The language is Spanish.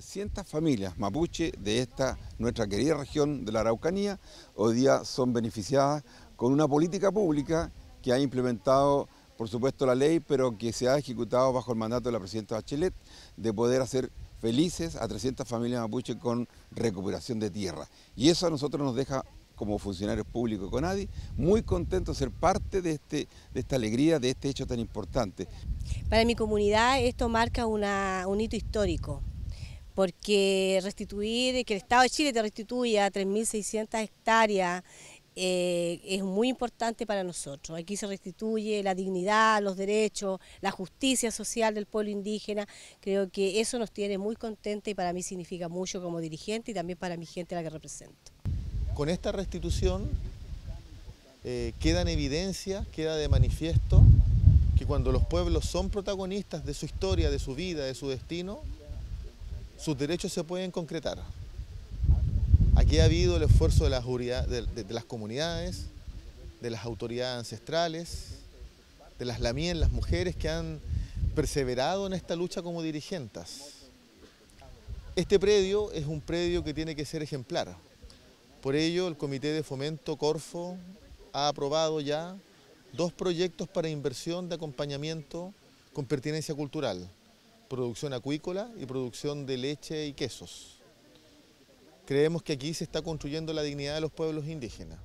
300 familias mapuche de nuestra querida región de la Araucanía, hoy día son beneficiadas con una política pública que ha implementado, por supuesto, la ley, pero que se ha ejecutado bajo el mandato de la presidenta Bachelet, de poder hacer felices a 300 familias mapuche con recuperación de tierra. Y eso a nosotros nos deja, como funcionarios públicos con CONADI, muy contentos de ser parte de esta alegría, de este hecho tan importante. Para mi comunidad esto marca un hito histórico, porque que el Estado de Chile te restituya 3.600 hectáreas es muy importante para nosotros. Aquí se restituye la dignidad, los derechos, la justicia social del pueblo indígena. Creo que eso nos tiene muy contentos y para mí significa mucho como dirigente y también para mi gente a la que represento. Con esta restitución queda en evidencia, queda de manifiesto que cuando los pueblos son protagonistas de su historia, de su vida, de su destino, sus derechos se pueden concretar. Aquí ha habido el esfuerzo de las comunidades, de las autoridades ancestrales, de las lamien, las mujeres que han perseverado en esta lucha como dirigentes. Este predio es un predio que tiene que ser ejemplar. Por ello, el Comité de Fomento Corfo ha aprobado ya 2 proyectos para inversión de acompañamiento con pertinencia cultural, producción acuícola y producción de leche y quesos. Creemos que aquí se está construyendo la dignidad de los pueblos indígenas.